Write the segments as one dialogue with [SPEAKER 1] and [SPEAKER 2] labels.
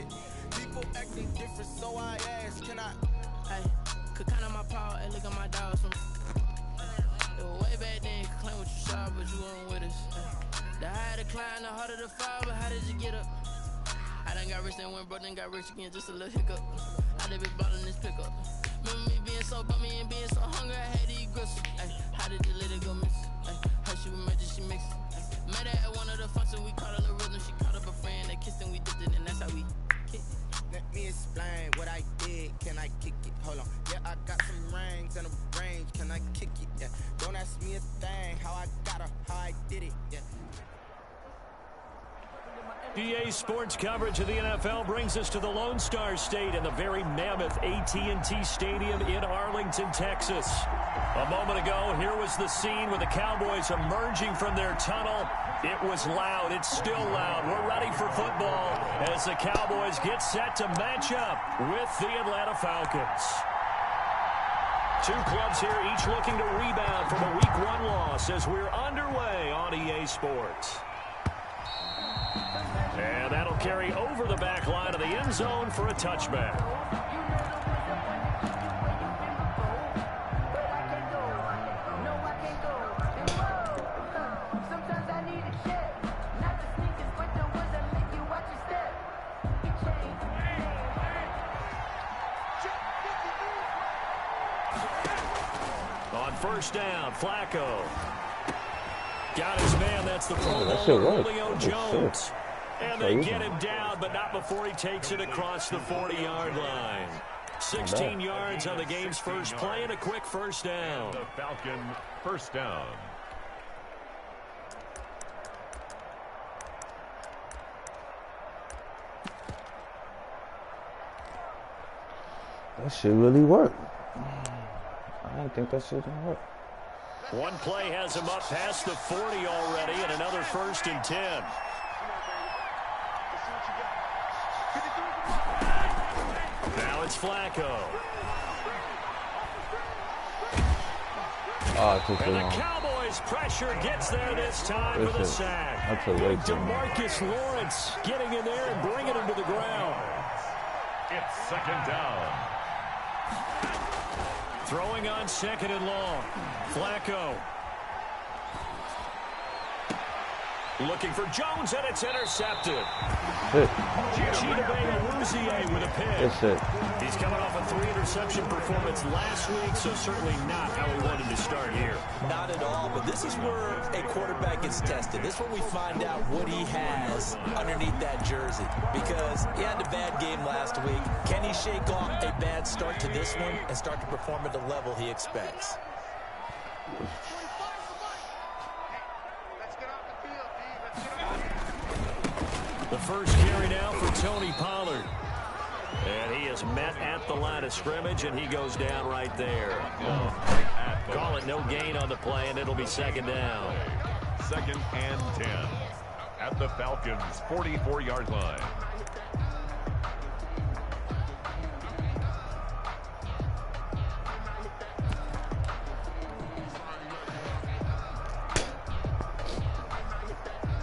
[SPEAKER 1] it. People acting different, so I ask, can I?
[SPEAKER 2] Hey, could count on my power, hey, look at my dogs from. It was way back then, could claim what you saw, but you weren't with us. The higher the climb, the harder the fall, but how did you get up? I done got rich, then went broke, then got rich again, just a little hiccup. I done been ballin' this pickup. Remember me being so bummy and being so hungry, I had to eat grits. Ay, how did you let it go miss? Ay, how she was magic, she mixed. Met her at one of the functions, we caught a little rhythm. She caught up a friend, they kissed and we dipped it, and that's how we kicked.
[SPEAKER 1] Let me explain what I did. Can I kick it? Hold on. Yeah, I got some rings and a range. Can I kick it? Yeah. Don't ask me a thing. How I got her, how I did it. Yeah.
[SPEAKER 3] EA Sports coverage of the NFL brings us to the Lone Star State in the very mammoth AT&T Stadium in Arlington, Texas. A moment ago, here was the scene with the Cowboys emerging from their tunnel. It was loud. It's still loud. We're ready for football as the Cowboys get set to match up with the Atlanta Falcons. Two clubs here, each looking to rebound from a Week 1 loss as we're underway on EA Sports. And that'll carry over the back line of the end zone for a touchback. On first down, Flacco. Got his man, that's the Pro Bowler, Julio Jones. And they get him down, but not before he takes it across the 40-yard line. 16 yards on the game's first play and a quick first down.
[SPEAKER 4] The Falcon first down.
[SPEAKER 5] That shit really worked. I don't think that shit didn't work.
[SPEAKER 3] One play has him up past the 40 already, and another first and 10. Now it's Flacco. And the Cowboys pressure gets there this time for the sack. DeMarcus Lawrence getting in there and bringing him to the ground.
[SPEAKER 4] It's second down.
[SPEAKER 3] Throwing on second and long. Flacco. Looking for Jones, and it's intercepted. Chidobe with a pick. He's coming off a 3-interception performance last week, so certainly not how he wanted to start here.
[SPEAKER 6] Not at all, but this is where a quarterback gets tested. This is where we find out what he has underneath that jersey, because he had a bad game last week. Can he shake off a bad start to this one and start to perform at the level he expects?
[SPEAKER 3] The first carry now for Tony Pollard. And he is met at the line of scrimmage, and he goes down right there. Call it no gain on the play, and it'll be second down.
[SPEAKER 4] Second and 10 at the Falcons' 44-yard line.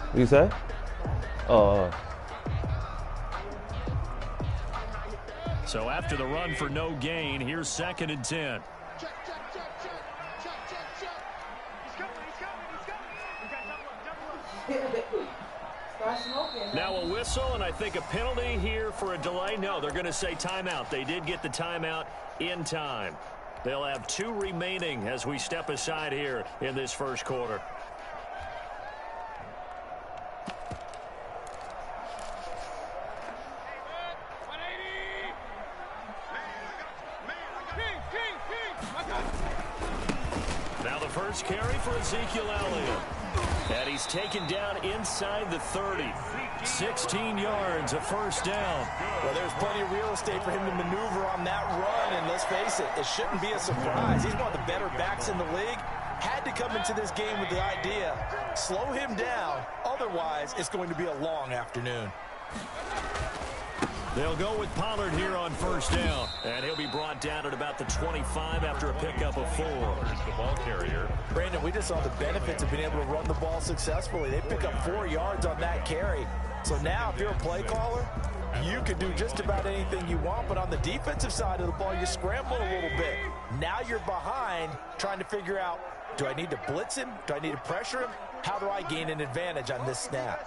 [SPEAKER 5] What you say?
[SPEAKER 3] So after the run for no gain, here's second and 10. Now a whistle, and I think a penalty here for a delay. No, they're going to say timeout. They did get the timeout in time. They'll have 2 remaining as we step aside here in this first quarter. First carry for Ezekiel Elliott. And he's taken down inside the 30. 16 yards, a first down.
[SPEAKER 6] Well, there's plenty of real estate for him to maneuver on that run, and let's face it, it shouldn't be a surprise. He's one of the better backs in the league. Had to come into this game with the idea, slow him down, otherwise it's going to be a long afternoon.
[SPEAKER 3] They'll go with Pollard here on first down, and he'll be brought down at about the 25 after a pickup of 4.
[SPEAKER 4] There's the ball carrier.
[SPEAKER 6] Brandon, we just saw the benefits of being able to run the ball successfully. They pick up 4 yards on that carry. So now, if you're a play caller, you can do just about anything you want, but on the defensive side of the ball, you're scrambling a little bit. Now you're behind, trying to figure out, do I need to blitz him? Do I need to pressure him? How do I gain an advantage on this snap?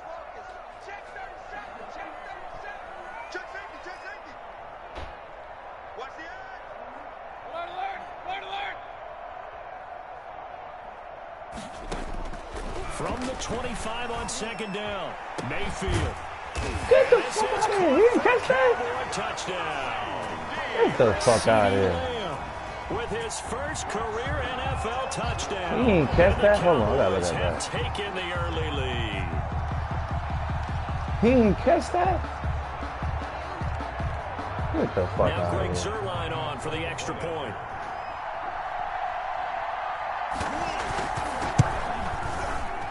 [SPEAKER 3] From the 25 on second down, Mayfield.
[SPEAKER 5] Get the fuck out of here. He didn't catch that.
[SPEAKER 3] Touchdown.
[SPEAKER 5] Get the fuck out of here.
[SPEAKER 3] With his first career NFL touchdown.
[SPEAKER 5] He didn't catch that? Hold on, I gotta look at that.
[SPEAKER 3] Taken the early lead.
[SPEAKER 5] He didn't catch that? Get the fuck
[SPEAKER 3] now
[SPEAKER 5] out
[SPEAKER 3] Greg
[SPEAKER 5] of here.
[SPEAKER 3] Zuerlein on for the extra point.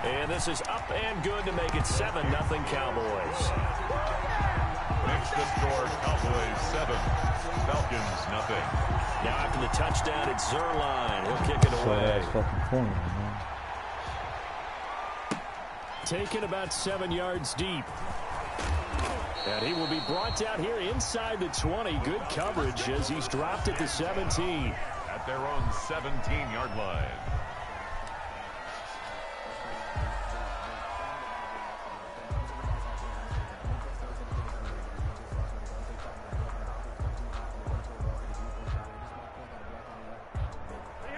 [SPEAKER 3] And this is up and good to make it 7-0 Cowboys.
[SPEAKER 4] Makes the score Cowboys 7, Falcons 0.
[SPEAKER 3] Now after the touchdown, it's Zuerlein. He'll kick it away. Taken about 7 yards deep. And he will be brought down here inside the 20. Good coverage as he's dropped at the 17.
[SPEAKER 4] At their own 17-yard line.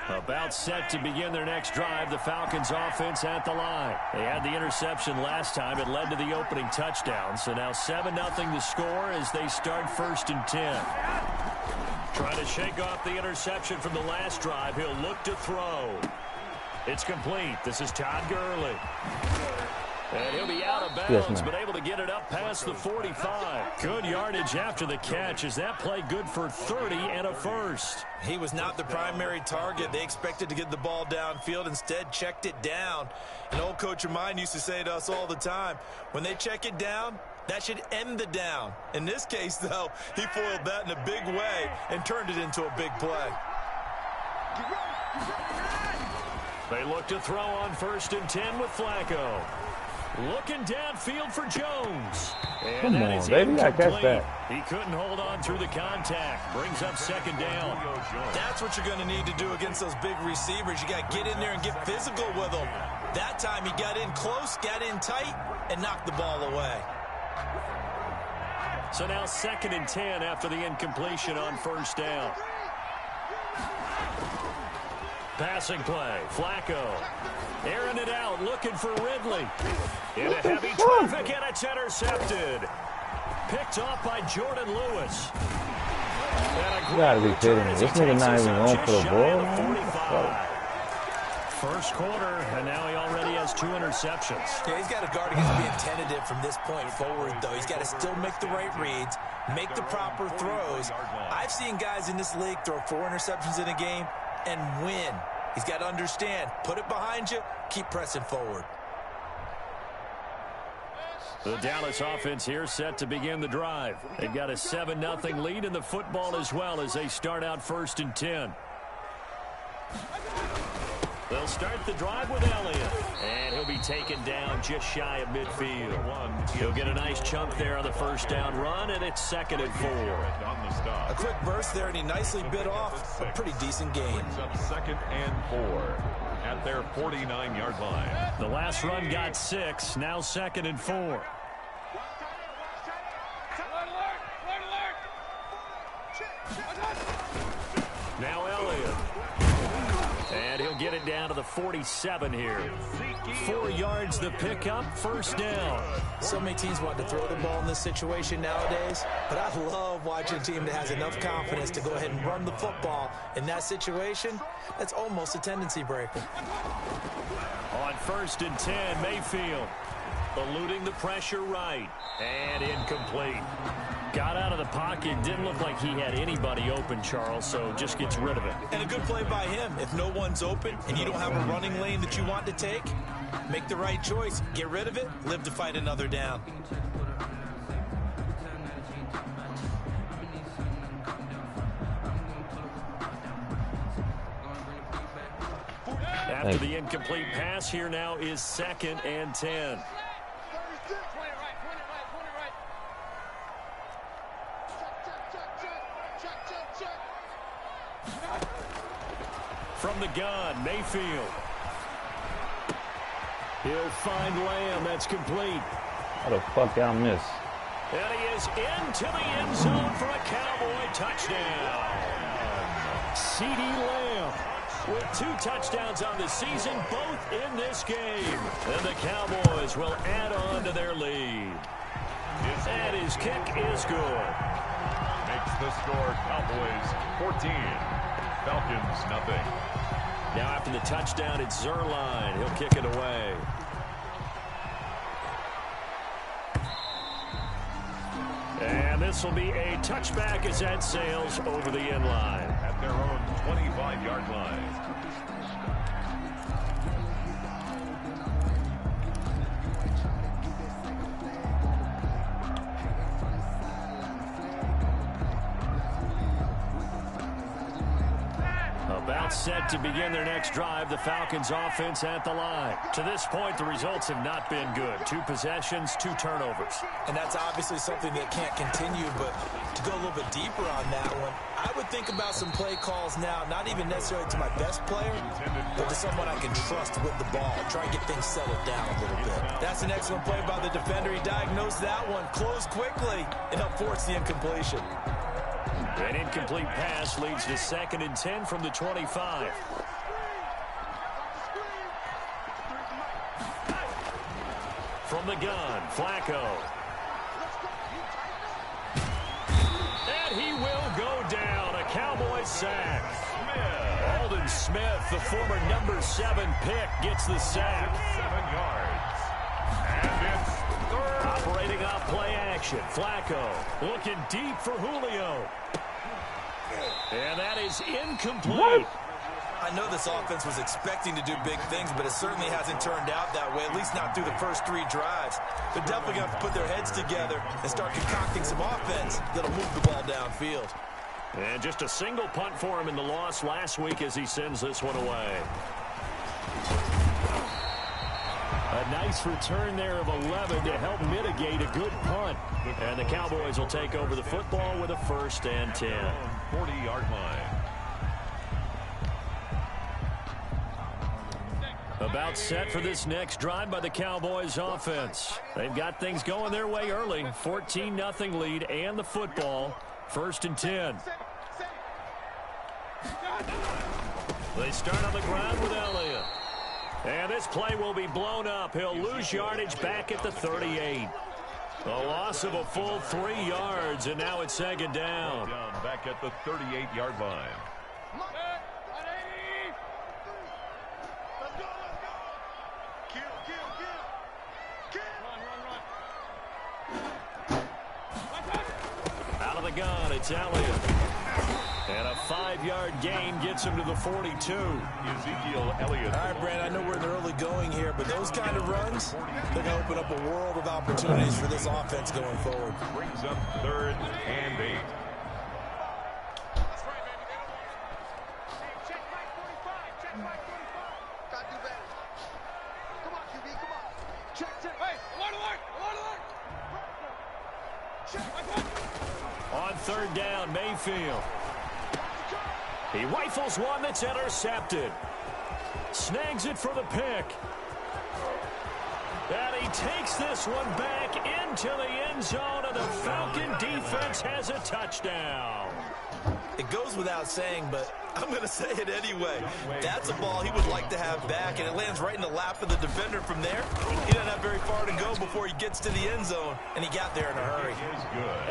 [SPEAKER 3] About set to begin their next drive, the Falcons offense at the line. They had the interception last time. It led to the opening touchdown. So now 7-0 the score as they start 1st and 10. Trying to shake off the interception from the last drive. He'll look to throw. It's complete. This is Todd Gurley. And he'll be out of bounds, but able to get it up past the 45. Good yardage after the catch. Is that play good for 30 and a first?
[SPEAKER 6] He was not the primary target. They expected to get the ball downfield. Instead, checked it down. An old coach of mine used to say to us all the time, when they check it down, that should end the down. In this case, though, he foiled that in a big way and turned it into a big play.
[SPEAKER 3] They look to throw on 1st and 10 with Flacco. Looking downfield for Jones. And
[SPEAKER 5] come on, baby, I catch that.
[SPEAKER 3] He couldn't hold on through the contact. Brings up 2nd down.
[SPEAKER 6] That's what you're going to need to do against those big receivers. You got to get in there and get physical with them. That time he got in close, got in tight, and knocked the ball away.
[SPEAKER 3] So now 2nd and 10 after the incompletion on 1st down. Passing play, Flacco. Airing it out, looking for Ridley. Into heavy traffic, and it's intercepted. Picked off by Jordan Lewis.
[SPEAKER 5] You gotta be kidding me. This nigga not even going for the ball.
[SPEAKER 3] First quarter, and now he already has 2 interceptions.
[SPEAKER 6] Yeah, he's got to guard against being tentative from this point forward, though. He's got to still make the right reads, make the proper throws. I've seen guys in this league throw 4 interceptions in a game and win. He's got to understand, put it behind you, keep pressing forward.
[SPEAKER 3] The Dallas offense here set to begin the drive. They've got a 7-0 lead in the football as well as they start out 1st and 10. They'll start the drive with Elliott, and he'll be taken down just shy of midfield. He'll get a nice chunk there on the 1st down run, and it's 2nd and 4.
[SPEAKER 6] A quick burst there, and he nicely bit off a pretty decent gain.
[SPEAKER 4] 2nd and 4 at their 49-yard line.
[SPEAKER 3] The last run got 6, now 2nd and 4. Now Elliott. And he'll get it down to the 47 here. 4 yards the pickup, 1st down.
[SPEAKER 6] So many teams want to throw the ball in this situation nowadays, but I love watching a team that has enough confidence to go ahead and run the football. In that situation, that's almost a tendency breaker.
[SPEAKER 3] On 1st and 10, Mayfield eluding the pressure right, and incomplete. Got out of the pocket, didn't look like he had anybody open, Charles, so just gets rid of it.
[SPEAKER 6] And a good play by him. If no one's open and you don't have a running lane that you want to take, make the right choice. Get rid of it, live to fight another down.
[SPEAKER 3] After the incomplete pass, here now is 2nd and 10. From the gun, Mayfield. He'll find Lamb. That's complete.
[SPEAKER 5] How the fuck y'all miss?
[SPEAKER 3] And he is into the end zone for a Cowboy touchdown. CeeDee Lamb with 2 touchdowns on the season, both in this game. And the Cowboys will add on to their lead. And his kick is good.
[SPEAKER 4] Makes the score Cowboys 14. Falcons nothing.
[SPEAKER 3] Now after the touchdown, it's Zerline. He'll kick it away. And this will be a touchback as that sails over the end line.
[SPEAKER 4] At their own 25-yard line.
[SPEAKER 3] About set to begin their next drive, the Falcons offense at the line. To this point, the results have not been good. 2 possessions, 2 turnovers.
[SPEAKER 6] And that's obviously something that can't continue, but to go a little bit deeper on that one, I would think about some play calls now, not even necessarily to my best player, but to someone I can trust with the ball. Try and get things settled down a little bit. That's an excellent play by the defender. He diagnosed that one, closed quickly, and helped force the incompletion.
[SPEAKER 3] An incomplete pass leads to 2nd and 10 from the 25. From the gun, Flacco. And he will go down. A Cowboy sack. Aldon Smith, the former number 7 pick, gets the sack.
[SPEAKER 4] 7 yards. And it's third.
[SPEAKER 3] Operating off play action. Flacco looking deep for Julio. And that is incomplete.
[SPEAKER 5] What?
[SPEAKER 6] I know this offense was expecting to do big things, but it certainly hasn't turned out that way, at least not through the first 3 drives. They're definitely going to have to put their heads together and start concocting some offense that'll move the ball downfield.
[SPEAKER 3] And just a single punt for him in the loss last week as he sends this one away. A nice return there of 11 to help mitigate a good punt. And the Cowboys will take over the football with a 1st and 10.
[SPEAKER 4] 40-yard line.
[SPEAKER 3] About set for this next drive by the Cowboys offense. They've got things going their way early. 14-0 lead and the football. 1st and 10. They start on the ground with Elliott. And this play will be blown up. He'll lose yardage back at the 38. A loss of a full 3 yards, and now it's 2nd down.
[SPEAKER 4] Back at the 38-yard line.
[SPEAKER 3] Out of the gun, it's Elliott. And a 5-yard gain gets him to the 42.
[SPEAKER 4] Ezekiel Elliott.
[SPEAKER 6] All right, Brand, I know we're in the early going here, but those kind of runs, they're going to open up a world of opportunities for this offense going forward.
[SPEAKER 4] Brings up 3rd and 8.
[SPEAKER 3] On 3rd down, Mayfield. He rifles one that's intercepted. Snags it for the pick. And he takes this one back into the end zone, and the Falcon defense has a touchdown.
[SPEAKER 6] It goes without saying, but I'm going to say it anyway. That's a ball he would like to have back, and it lands right in the lap of the defender from there. He doesn't have very far to go before he gets to the end zone, and he got there in a hurry.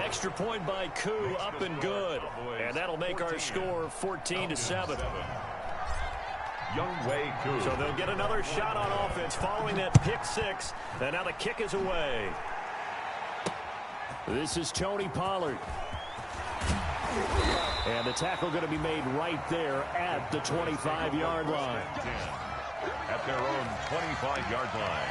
[SPEAKER 3] Extra point by Koo, up and good. And that'll make our score 14-7.
[SPEAKER 4] Younghoe Koo.
[SPEAKER 3] So they'll get another shot on offense following that pick 6. And now the kick is away. This is Tony Pollard. And the tackle going to be made right there at the 25-yard line.
[SPEAKER 4] At their own 25-yard line.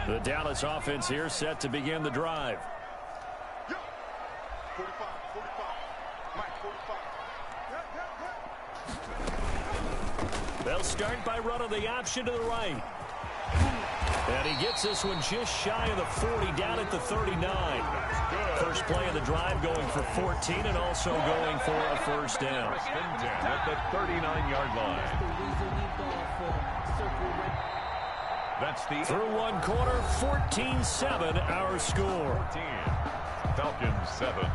[SPEAKER 3] The Dallas offense here set to begin the drive. They'll start by running the option to the right. And he gets this one just shy of the 40, down at the 39. First play of the drive going for 14 and also going for a first down.
[SPEAKER 4] At the 39-yard line. That's the
[SPEAKER 3] through one quarter, 14-7 our score.
[SPEAKER 4] 14. Falcons 7.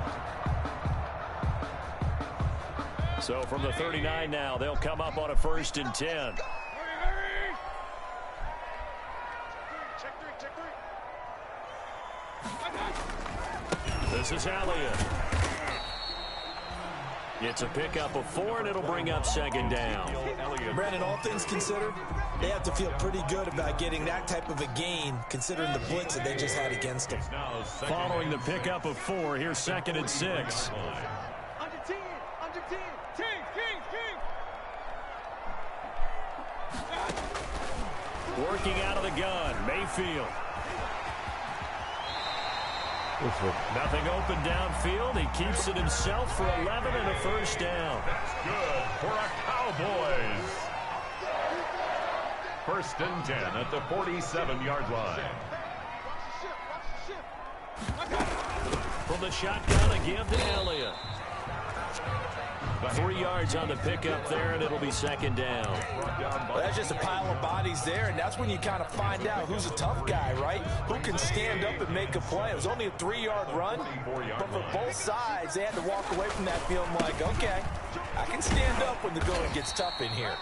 [SPEAKER 3] So from the 39 now, they'll come up on a 1st and 10. This is Elliott. It's a pickup of 4, and it'll bring up 2nd down.
[SPEAKER 6] Brandon, all things considered, they have to feel pretty good about getting that type of a gain, considering the blitz that they just had against them.
[SPEAKER 3] Following the pickup of 4, here's 2nd and 6. Working out of the gun, Mayfield. Nothing open downfield. He keeps it himself for 11 and a first down.
[SPEAKER 4] That's good for a Cowboys. 1st and 10 at the 47-yard line.
[SPEAKER 3] From the shotgun again to Elliott. 3 yards on the pickup there, and it'll be 2nd down.
[SPEAKER 6] Well, that's just a pile of bodies there, and that's when you kind of find out who's a tough guy, right? Who can stand up and make a play. It was only a 3-yard run, but for both sides, they had to walk away from that feeling like, okay, I can stand up when the going gets tough in here.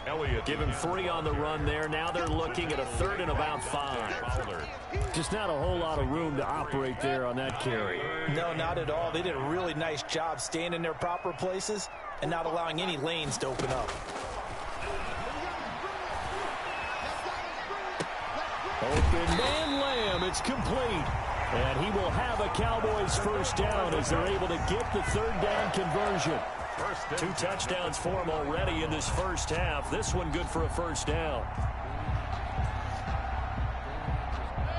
[SPEAKER 4] Elliott.
[SPEAKER 3] Give him 3 on the run there. Now they're looking at a 3rd and about 5. Just not a whole lot of room to operate there on that carry.
[SPEAKER 6] No, not at all. They did a really nice job staying in their proper places and not allowing any lanes to open up.
[SPEAKER 3] Open man Lamb. It's complete. And he will have a Cowboys first down as they're able to get the 3rd down conversion. 2 touchdowns for him already in this first half. This one good for a first down.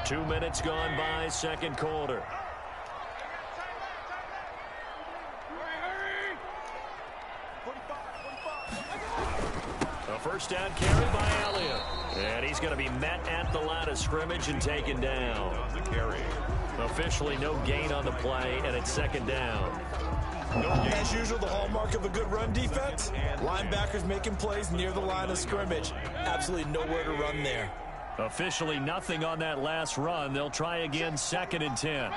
[SPEAKER 3] 2 minutes gone by, 2nd quarter. A first down carry by Elliott. And he's going to be met at the line of scrimmage and taken down. Officially no gain on the play, and it's 2nd down.
[SPEAKER 6] As usual, the hallmark of a good run defense, linebackers making plays near the line of scrimmage. Absolutely nowhere to run there.
[SPEAKER 3] Officially nothing on that last run. They'll try again, 2nd and 10.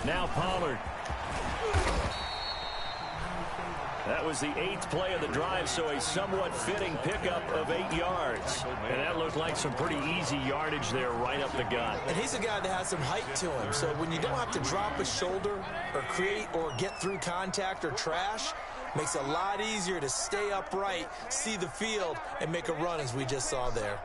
[SPEAKER 3] Now Pollard. That was the 8th play of the drive, so a somewhat fitting pickup of 8 yards. And that looked like some pretty easy yardage there right up the gut.
[SPEAKER 6] And he's a guy that has some height to him, so when you don't have to drop a shoulder or create or get through contact or trash, makes it a lot easier to stay upright, see the field, and make a run as we just saw there.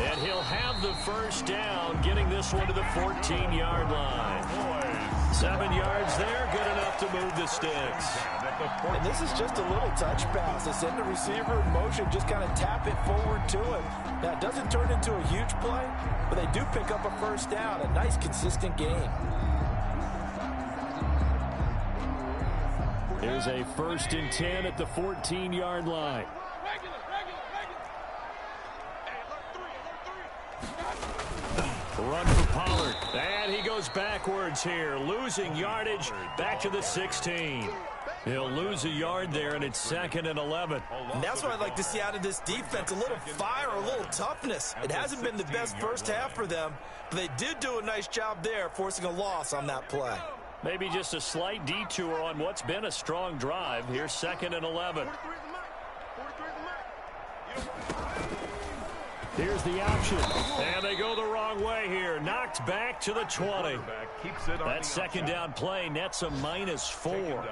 [SPEAKER 3] And he'll have the first down, getting this one to the 14-yard line. 7 yards there, good enough to move the sticks.
[SPEAKER 6] And this is just a little touch pass. They send the receiver in motion, just kind of tap it forward to him. Now, it doesn't turn into a huge play, but they do pick up a first down, a nice, consistent gain.
[SPEAKER 3] Here's a 1st and 10 at the 14-yard line. Run for Pollard. And he goes backwards here, losing yardage back to the 16. He'll lose a yard there, and it's 2nd and 11.
[SPEAKER 6] And that's what I'd like to see out of this defense, a little fire, a little toughness. It hasn't been the best first half for them, but they did do a nice job there, forcing a loss on that play.
[SPEAKER 3] Maybe just a slight detour on what's been a strong drive. Here's 2nd and 11. Here's the option. And they go the wrong way here. Knocked back to the 20. That 2nd down play nets a -4.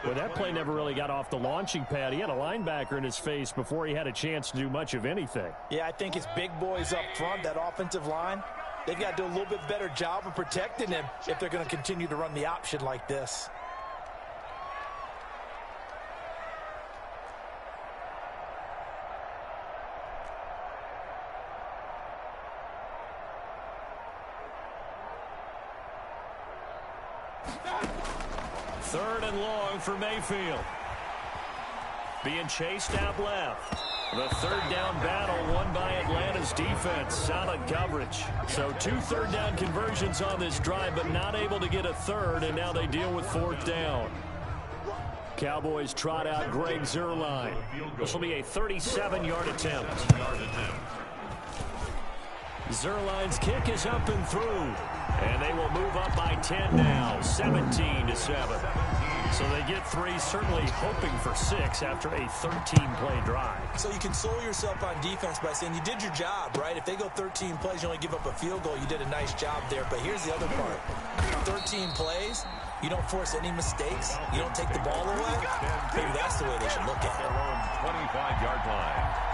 [SPEAKER 3] Well, that play never really got off the launching pad. He had a linebacker in his face before he had a chance to do much of anything.
[SPEAKER 6] Yeah, I think it's big boys up front, that offensive line. They've got to do a little bit better job of protecting him if they're going to continue to run the option like this.
[SPEAKER 3] Third and long for Mayfield. Being chased out left. The third down battle won by Atlanta's defense. Solid coverage. So 2 third-down conversions on this drive, but not able to get a third, and now they deal with 4th down. Cowboys trot out Greg Zuerlein. This will be a 37-yard attempt. Zuerlein's kick is up and through. And they will move up by 10 now, 17-7. So they get 3, certainly hoping for 6 after a 13-play drive.
[SPEAKER 6] So you console yourself on defense by saying you did your job, right? If they go 13 plays, you only give up a field goal, you did a nice job there. But here's the other part. 13 plays, you don't force any mistakes, you don't take the ball away. Maybe that's the way they should look at it.
[SPEAKER 4] 25-yard line.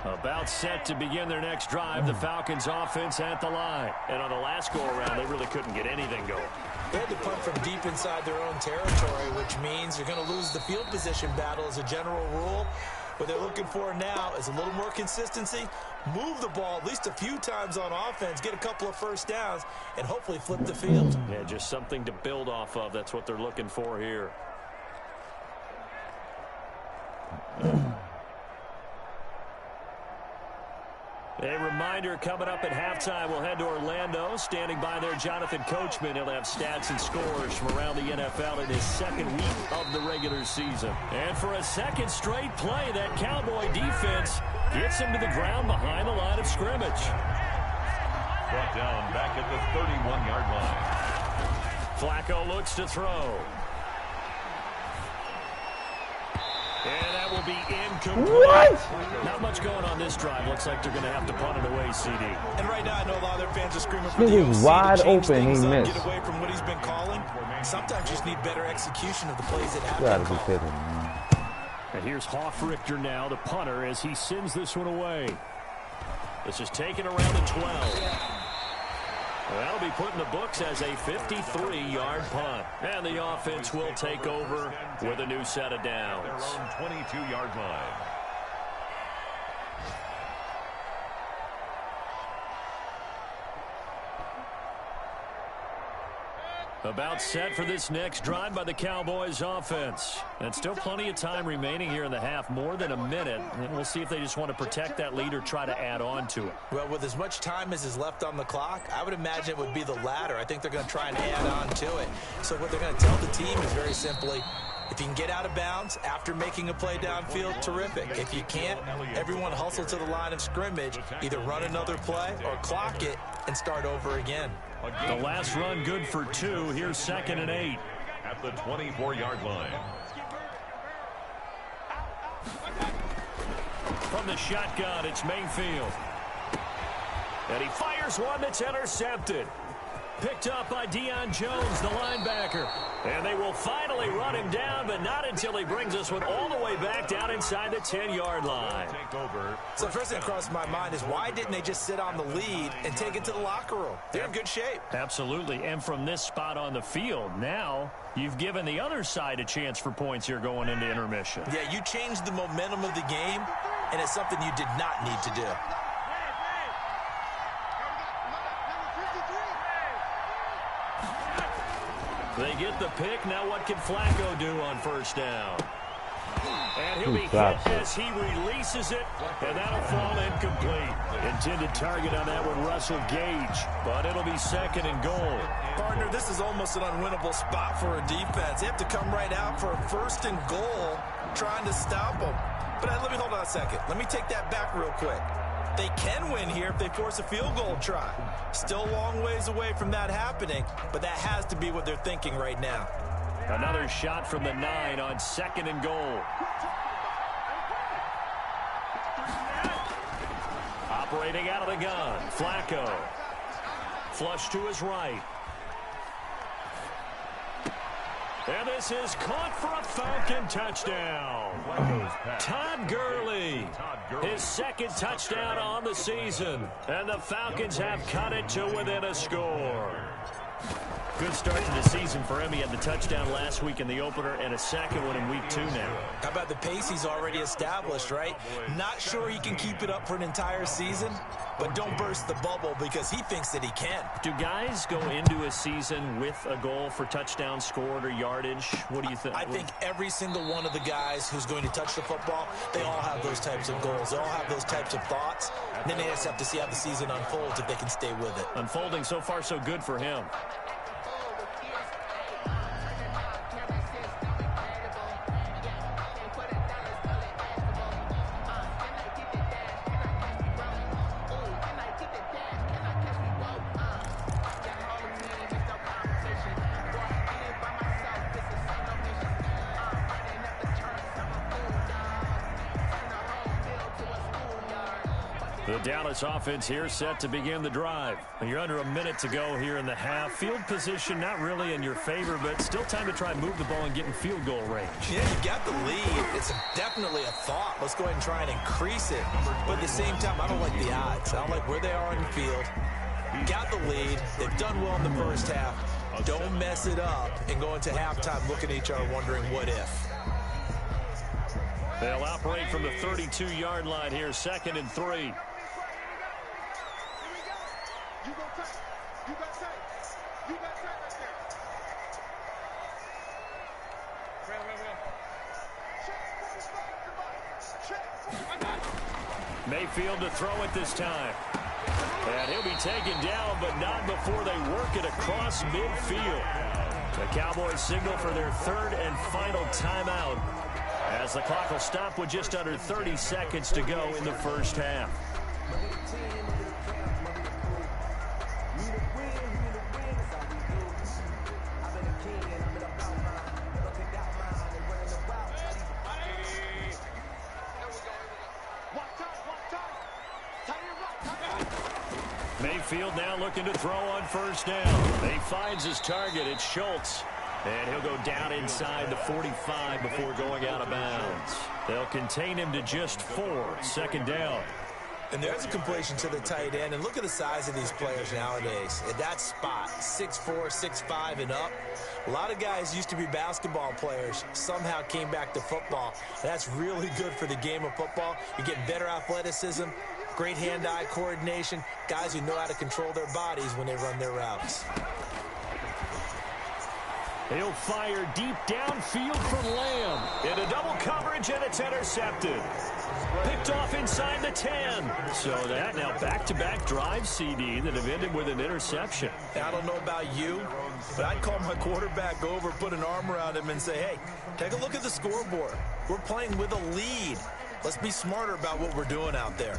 [SPEAKER 3] About set to begin their next drive. The Falcons offense at the line. And on the last go-around, they really couldn't get anything going.
[SPEAKER 6] They had to punt from deep inside their own territory, which means you're going to lose the field position battle as a general rule. What they're looking for now is a little more consistency, move the ball at least a few times on offense, get a couple of first downs, and hopefully flip the field.
[SPEAKER 3] Yeah, just something to build off of. That's what they're looking for here. A reminder, coming up at halftime, we'll head to Orlando. Standing by there, Jonathan Coachman. He'll have stats and scores from around the NFL in his second week of the regular season. And for a second straight play, that Cowboy defense gets him to the ground behind the line of scrimmage.
[SPEAKER 4] Brought down back at the 31-yard line.
[SPEAKER 3] Flacco looks to throw. And that will be incomplete.
[SPEAKER 5] What?
[SPEAKER 3] Not much going on this drive. Looks like they're going to have to punt it away, CD.
[SPEAKER 6] And right now, I know a lot of their fans are screaming for the
[SPEAKER 5] He was wide open. He missed.
[SPEAKER 6] Get away from what he's been calling. Sometimes you just need better execution of the plays that have
[SPEAKER 5] Gotta
[SPEAKER 6] been
[SPEAKER 5] be
[SPEAKER 6] called.
[SPEAKER 5] kidding, man.
[SPEAKER 3] And here's Hoffrichter now, the punter, as he sends this one away. This is taken around the 12. That'll be put in the books as a 53-yard punt. And the offense will take over with a new set of downs.
[SPEAKER 4] Their own 22-yard line.
[SPEAKER 3] About set for this next drive by the Cowboys offense. And still plenty of time remaining here in the half, more than a minute. And we'll see if they just want to protect that lead or try to add on to it.
[SPEAKER 6] Well, with as much time as is left on the clock, I would imagine it would be the latter. I think they're going to try and add on to it. So what they're going to tell the team is very simply, if you can get out of bounds after making a play downfield, terrific. If you can't, everyone hustle to the line of scrimmage, either run another play or clock it and start over again.
[SPEAKER 3] The last run good for 2. Here's 2nd and 8.
[SPEAKER 4] At the 24-yard line.
[SPEAKER 3] From the shotgun, it's Mayfield. And he fires one that's intercepted. Picked up by Deion Jones, the linebacker. And they will finally run him down, but not until he brings us one all the way back down inside the 10-yard line.
[SPEAKER 6] So first thing that crossed my mind is, why didn't they just sit on the lead and take it to the locker room? They're in good shape.
[SPEAKER 3] Absolutely. And from this spot on the field, now you've given the other side a chance for points here going into intermission.
[SPEAKER 6] Yeah, you changed the momentum of the game, and it's something you did not need to do.
[SPEAKER 3] They get the pick. Now what can Flacco do on first down? And he'll be hit as he releases it, and that'll fall incomplete. Intended target on that one, Russell Gage, but it'll be 2nd and goal.
[SPEAKER 6] Partner, this is almost an unwinnable spot for a defense. They have to come right out for a 1st and goal, trying to stop them. But let me hold on a second. Let me take that back real quick. They can win here if they force a field goal try. Still a long ways away from that happening, but that has to be what they're thinking right now.
[SPEAKER 3] Another shot from the 9 on 2nd and goal. Operating out of the gun, Flacco. Flush to his right. And this is caught for a Falcon touchdown. Todd Gurley, his 2nd touchdown on the season. And the Falcons have cut it to within a score. Good start to the season for him. He had the touchdown last week in the opener and a second one in week 2 now.
[SPEAKER 6] How about the pace he's already established, right? Not sure he can keep it up for an entire season, but don't burst the bubble because he thinks that he can.
[SPEAKER 3] Do guys go into a season with a goal for touchdown scored or yardage? What do you think?
[SPEAKER 6] I think every single one of the guys who's going to touch the football, they all have those types of goals. They all have those types of thoughts. And then they just have to see how the season unfolds if they can stay with it.
[SPEAKER 3] Unfolding so far so good for him. The Dallas offense here set to begin the drive. You're under a minute to go here in the half. Field position not really in your favor, but still time to try and move the ball and get in field goal range.
[SPEAKER 6] Yeah, you got the lead. It's definitely a thought. Let's go ahead and try and increase it. But at the same time, I don't like the odds. I don't like where they are on the field. Got the lead. They've done well in the first half. Don't mess it up and go into halftime looking at each other wondering what if.
[SPEAKER 3] They'll operate from the 32-yard line here, 2nd and 3. Mayfield to throw it this time. And he'll be taken down, but not before they work it across midfield. The Cowboys signal for their 3rd and final timeout as the clock will stop with just under 30 seconds to go in the first half. Mayfield now looking to throw on first down. He finds his target. It's Schultz. And he'll go down inside the 45 before going out of bounds. They'll contain him to just 4. 2nd down.
[SPEAKER 6] And there's a completion to the tight end. And look at the size of these players nowadays. At that spot, 6'4", 6'5", and up. A lot of guys used to be basketball players. Somehow came back to football. That's really good for the game of football. You get better athleticism, great hand-eye coordination, guys who know how to control their bodies when they run their routes.
[SPEAKER 3] He'll fire deep downfield for Lamb. Into double coverage, and it's intercepted. Picked off inside the 10. So that now back-to-back drive CD that have ended with an interception.
[SPEAKER 6] I don't know about you, but I'd call my quarterback over, put an arm around him, and say, hey, take a look at the scoreboard. We're playing with a lead. Let's be smarter about what we're doing out there.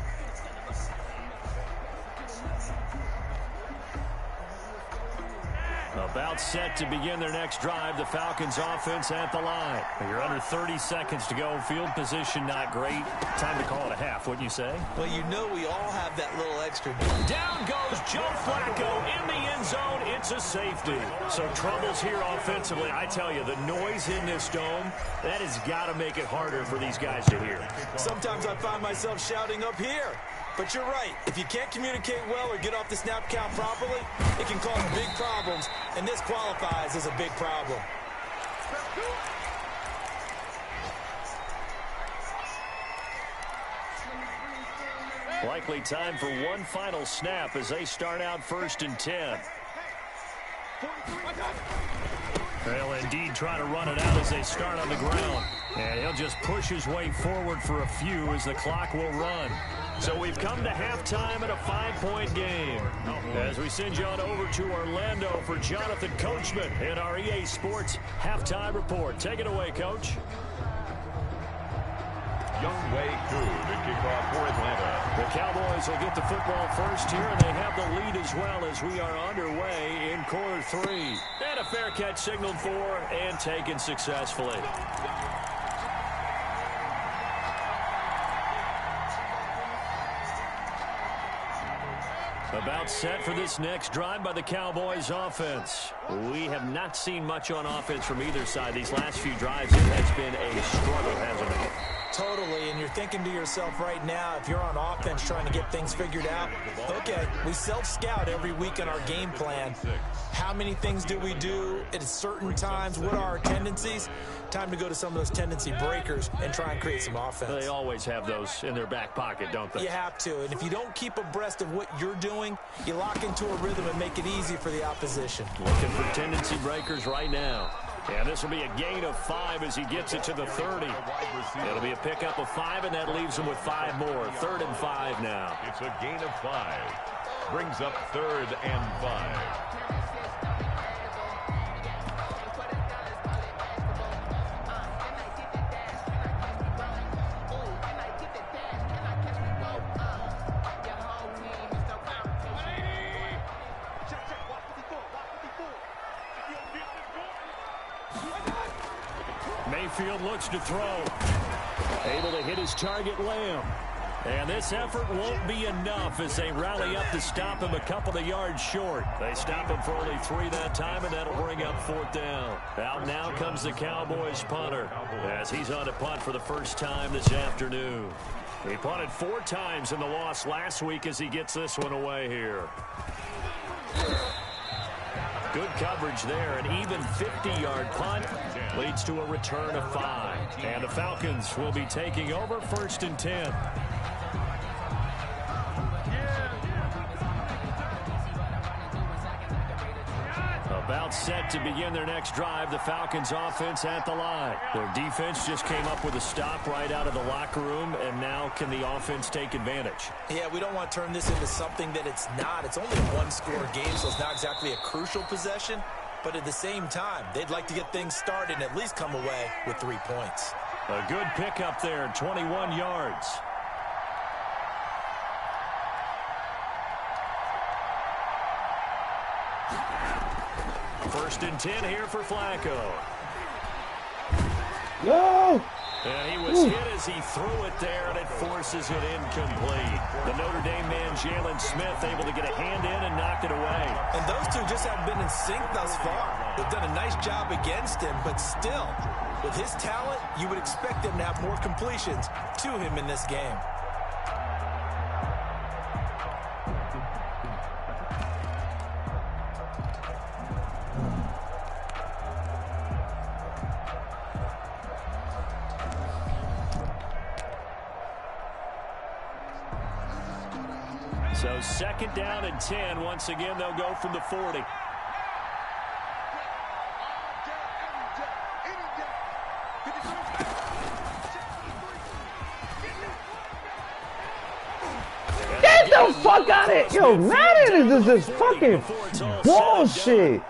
[SPEAKER 3] About set to begin their next drive. The Falcons offense at the line. You're under 30 seconds to go. Field position not great. Time to call it a half, wouldn't you say?
[SPEAKER 6] Well, you know we all have that little extra.
[SPEAKER 3] Down goes Joe Flacco in the end zone. It's a safety. So troubles here offensively. I tell you, the noise in this dome, that has got to make it harder for these guys to hear.
[SPEAKER 6] Sometimes I find myself shouting up here. But you're right. If you can't communicate well or get off the snap count properly, it can cause big problems, and this qualifies as a big problem.
[SPEAKER 3] Likely time for one final snap as they start out 1st and 10. They'll indeed try to run it out as they start on the ground. And he'll just push his way forward for a few as the clock will run. So we've come to halftime in a 5-point game. As we send you on over to Orlando for Jonathan Coachman in our EA Sports Halftime Report. Take it away, Coach.
[SPEAKER 4] Youngway Koo to kick off for Atlanta.
[SPEAKER 3] The Cowboys will get the football first here, and they have the lead as well as we are underway in quarter 3. And a fair catch signaled for and taken successfully. About set for this next drive by the Cowboys offense. We have not seen much on offense from either side. These last few drives, it has been a struggle, hasn't it?
[SPEAKER 6] Totally, and you're thinking to yourself right now, if you're on offense trying to get things figured out, okay, we self-scout every week in our game plan. How many things do we do at certain times? What are our tendencies? Time to go to some of those tendency breakers and try and create some offense.
[SPEAKER 3] They always have those in their back pocket, don't they?
[SPEAKER 6] You have to, and if you don't keep abreast of what you're doing, you lock into a rhythm and make it easy for the opposition.
[SPEAKER 3] Looking for tendency breakers right now. And this will be a gain of 5 as he gets it to the 30. It'll be a pickup of 5, and that leaves him with 5 more. 3rd and 5 now.
[SPEAKER 4] It's a gain of 5. Brings up 3rd and 5.
[SPEAKER 3] Mayfield looks to throw. Able to hit his target, Lamb. And this effort won't be enough as they rally up to stop him a couple of yards short. They stop him for only 3 that time, and that'll bring up 4th down. Out now comes the Cowboys punter as he's on to punt for the first time this afternoon. He punted 4 times in the loss last week as he gets this one away here. Good coverage there. An even 50-yard punt leads to a return of 5. And the Falcons will be taking over 1st and 10. About set to begin their next drive. The Falcons offense at the line. Their defense just came up with a stop right out of the locker room, and now can the offense take advantage?
[SPEAKER 6] Yeah, we don't want to turn this into something that it's not. It's only a 1-score game, so it's not exactly a crucial possession. But at the same time, they'd like to get things started and at least come away with 3 points.
[SPEAKER 3] A good pickup there, 21 yards. First and 10 here for Flacco.
[SPEAKER 5] Yo!
[SPEAKER 3] And he was hit as he threw it there, and it forces it incomplete. The Notre Dame man, Jalen Smith, able to get a hand in and knocked it away.
[SPEAKER 6] And those two just haven't been in sync thus far. They've done a nice job against him, but still, with his talent, you would expect him to have more completions to him in this game.
[SPEAKER 3] So 2nd down and 10. Once again, they'll go from the 40.
[SPEAKER 5] Get the fuck out of it! Yo, Madden is just fucking bullshit.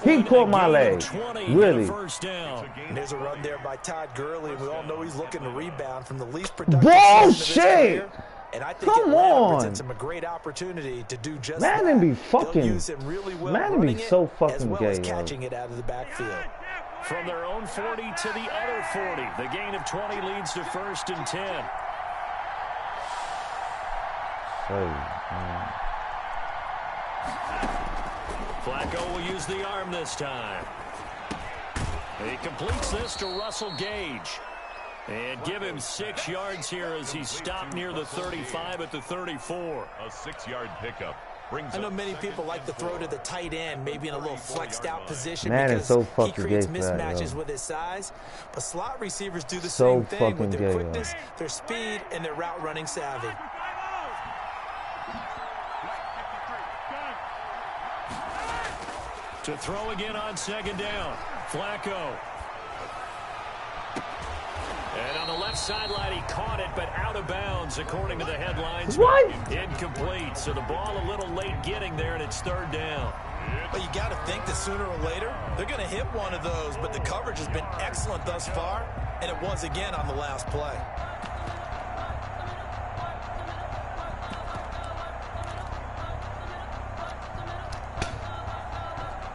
[SPEAKER 5] He caught my leg. Really?
[SPEAKER 6] And there's a run there by Todd Gurley, and we all know he's looking to rebound from the least productive
[SPEAKER 5] bullshit.
[SPEAKER 6] And I think
[SPEAKER 5] Come
[SPEAKER 6] Atlanta
[SPEAKER 5] on.
[SPEAKER 6] presents him a great opportunity to do just
[SPEAKER 5] Madden
[SPEAKER 6] that.
[SPEAKER 5] be fucking.
[SPEAKER 6] They'll use him really well
[SPEAKER 5] Madden be so fucking
[SPEAKER 6] as well
[SPEAKER 5] gay,
[SPEAKER 6] as
[SPEAKER 5] yo.
[SPEAKER 6] catching it out of the backfield.
[SPEAKER 3] From their own 40 to the other 40. The gain of 20 leads to 1st and 10. Flacco will use the arm this time. He completes this to Russell Gage. And give him 6 yards here as he stopped near the 35 at the 34.
[SPEAKER 4] A 6-yard pickup.
[SPEAKER 6] I know many people like to throw to the tight end, maybe in a little flexed out position
[SPEAKER 5] Madden's
[SPEAKER 6] because
[SPEAKER 5] so fucking
[SPEAKER 6] he creates
[SPEAKER 5] gay for that,
[SPEAKER 6] mismatches
[SPEAKER 5] yo.
[SPEAKER 6] with his size. But slot receivers do the
[SPEAKER 5] So
[SPEAKER 6] same thing with their
[SPEAKER 5] fucking gay,
[SPEAKER 6] quickness, their speed, and their route running savvy.
[SPEAKER 3] To throw again on 2nd down. Flacco. And on the left sideline, he caught it, but out of bounds, according to the headlines.
[SPEAKER 5] What?
[SPEAKER 3] Incomplete. So the ball a little late getting there, and it's 3rd down.
[SPEAKER 6] But you got to think that sooner or later, they're going to hit one of those, but the coverage has been excellent thus far, and it was again on the last play.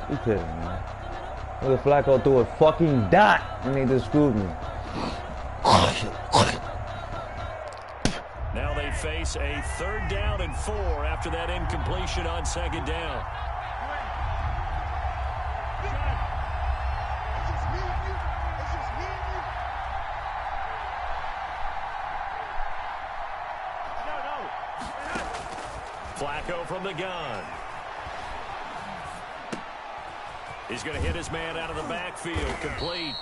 [SPEAKER 5] You kidding me, man? Look at Flacco threw a fucking dot, and they just screwed me.
[SPEAKER 3] Now they face a 3rd down and 4 after that incompletion on 2nd down. Flacco from the gun. He's going to hit his man out of the backfield, complete.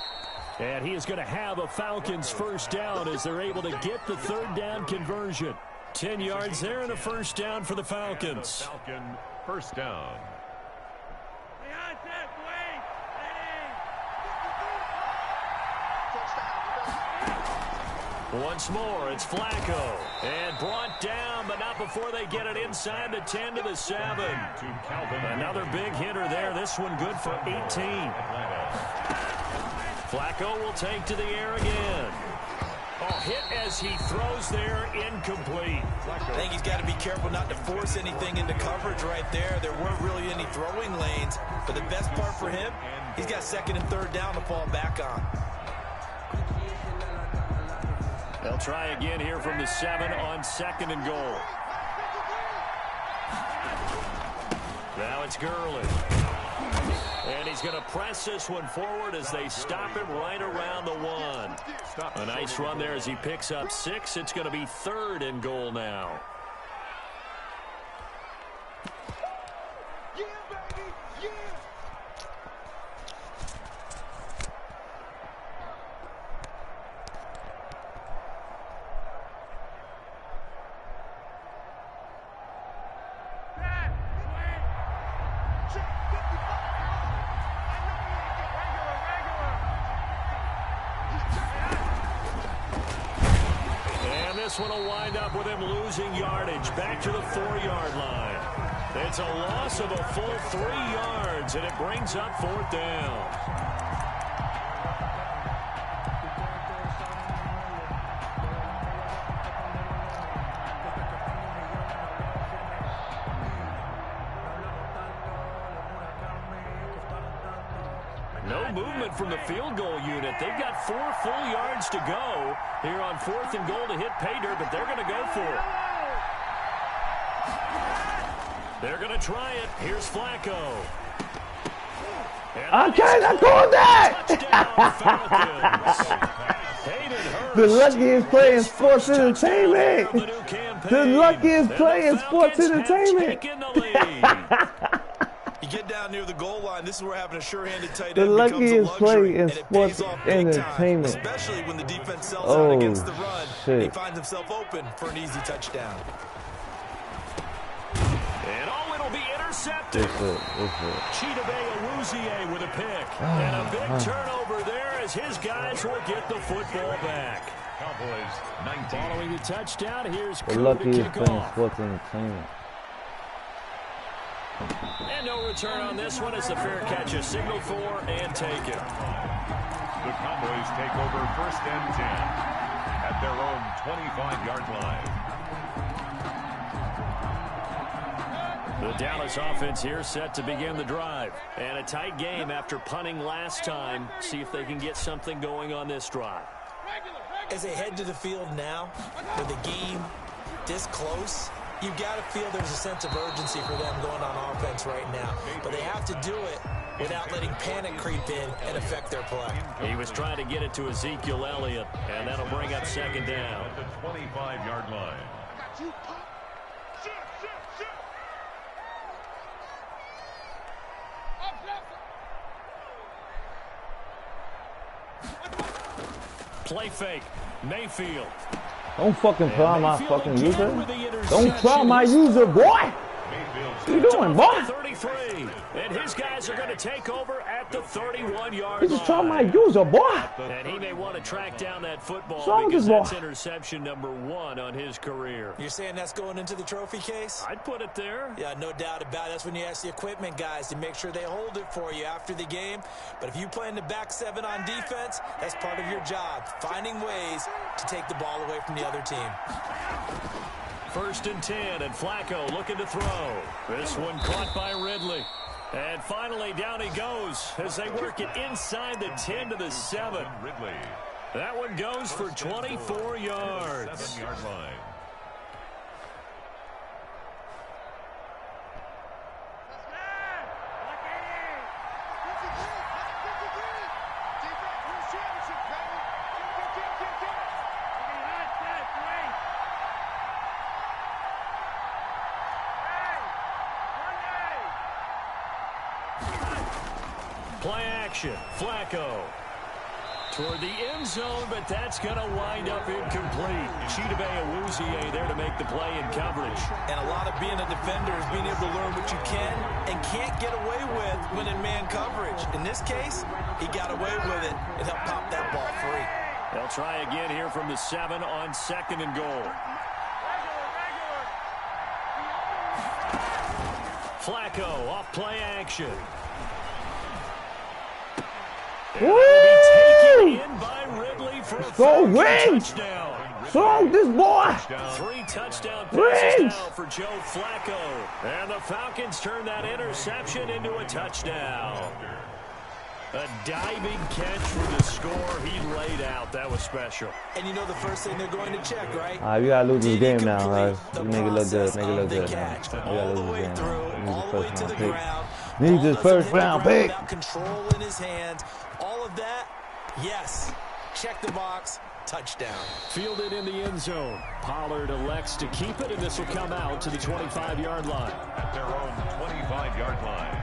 [SPEAKER 3] And he is going to have a Falcons first down as they're able to get the third down conversion. 10 yards there and a first down for the Falcons.
[SPEAKER 4] Falcon first down.
[SPEAKER 3] Once more, it's Flacco. And brought down, but not before they get it inside the 10 to the 7. Another big hitter there. This one good for 18. Flacco will take to the air again. Oh, hit as he throws there, incomplete.
[SPEAKER 6] I think he's got to be careful not to force anything into coverage right there. There weren't really any throwing lanes. But the best part for him, he's got second and third down to fall back on.
[SPEAKER 3] They'll try again here from the 7 on second and goal. Now it's Gurley. And he's going to press this one forward as they stop him right around the 1. A nice run there as he picks up 6. It's going to be third and goal now. This one will wind up with him losing yardage back to the 4-yard line. It's a loss of a full 3 yards, and it brings up fourth down. No movement from the field goal unit. They've got 4 full yards to go here on fourth and goal to hit pay dirt, but they're going to go for it. They're going to try it. Here's Flacco.
[SPEAKER 5] Okay, I called that! The luckiest play in sports entertainment. The luckiest play in sports entertainment.
[SPEAKER 6] You get down near the goal line, this is where having a sure-handed tight
[SPEAKER 5] The
[SPEAKER 6] end becomes a
[SPEAKER 5] luckiest play
[SPEAKER 6] luxury,
[SPEAKER 5] in
[SPEAKER 6] and it
[SPEAKER 5] sports
[SPEAKER 6] pays off big
[SPEAKER 5] entertainment.
[SPEAKER 6] time, especially when the defense sells out against the run.
[SPEAKER 5] Shit.
[SPEAKER 6] He finds himself open for an easy touchdown.
[SPEAKER 3] And oh, it'll be intercepted. KingofCoDWAvyGod's with a pick. And a big turnover there as his guys will get the football back.
[SPEAKER 4] Cowboys 19.
[SPEAKER 3] Following the touchdown, here's
[SPEAKER 5] The
[SPEAKER 3] Koo to
[SPEAKER 5] luckiest
[SPEAKER 3] kick
[SPEAKER 5] play in
[SPEAKER 3] off.
[SPEAKER 5] sports entertainment.
[SPEAKER 3] And no return on this one as the fair catch is signaled for and taken.
[SPEAKER 4] The Cowboys take over first and 10 at their own 25-yard line.
[SPEAKER 3] The Dallas offense here set to begin the drive. And a tight game after punting last time. See if they can get something going on this drive.
[SPEAKER 6] As they head to the field now, with the game this close, you've got to feel there's a sense of urgency for them going on offense right now. But they have to do it without letting panic creep in and affect their play.
[SPEAKER 3] He was trying to get it to Ezekiel Elliott, and that'll bring up second down.
[SPEAKER 4] At the 25-yard line.
[SPEAKER 3] Play fake. Mayfield.
[SPEAKER 5] Don't fucking try my fucking user. Don't try my user, boy. What you doing, boy?
[SPEAKER 3] 33. And his guys are going to take over at the 31-yard
[SPEAKER 5] This
[SPEAKER 3] line.
[SPEAKER 5] is try my user, boy.
[SPEAKER 3] And he may want to track down that football
[SPEAKER 5] What's wrong with
[SPEAKER 3] because
[SPEAKER 5] this
[SPEAKER 3] that's
[SPEAKER 5] boy?
[SPEAKER 3] interception number 1 on his career.
[SPEAKER 6] You're saying that's going into the trophy case?
[SPEAKER 3] I'd put it there.
[SPEAKER 6] Yeah, no doubt about it. That's when you ask the equipment guys to make sure they hold it for you after the game. But if you play in the back 7 on defense, that's part of your job, finding ways to take the ball away from the other team.
[SPEAKER 3] First and 10, and Flacco looking to throw. This one caught by Ridley. And finally, down he goes as they work it inside the 10 to the 7.
[SPEAKER 4] Ridley.
[SPEAKER 3] That one goes for 24 yards.
[SPEAKER 4] 7-yard line.
[SPEAKER 3] action. Flacco. Toward the end zone, but that's going to wind up incomplete. KingofCoDWAvyGod's there to make the play in coverage.
[SPEAKER 6] And a lot of being a defender is being able to learn what you can and can't get away with when in man coverage. In this case, he got away with it and helped pop that ball free.
[SPEAKER 3] They'll try again here from the 7 on 2nd and goal. Flacco off play action.
[SPEAKER 5] Woo!
[SPEAKER 3] In by Ridley for a
[SPEAKER 5] Go Rings! So this boy!
[SPEAKER 3] 3 touchdown passes now for Joe Flacco. And the Falcons turn that interception into a touchdown. A diving catch for the score he laid out. That was special.
[SPEAKER 6] And you know the first thing they're going to check, right?
[SPEAKER 5] You gotta lose this game now, guys. Make it look good. Make it look good. Man. You
[SPEAKER 6] All
[SPEAKER 5] gotta
[SPEAKER 6] the
[SPEAKER 5] lose
[SPEAKER 6] way
[SPEAKER 5] this
[SPEAKER 6] through,
[SPEAKER 5] game.
[SPEAKER 6] all the way to the ground.
[SPEAKER 5] Need this first round pick.
[SPEAKER 6] Control in his hands. All of that, yes. Check the box. Touchdown.
[SPEAKER 3] Fielded in the end zone. Pollard elects to keep it, and this will come out to the 25-yard line.
[SPEAKER 4] At their own 25-yard line.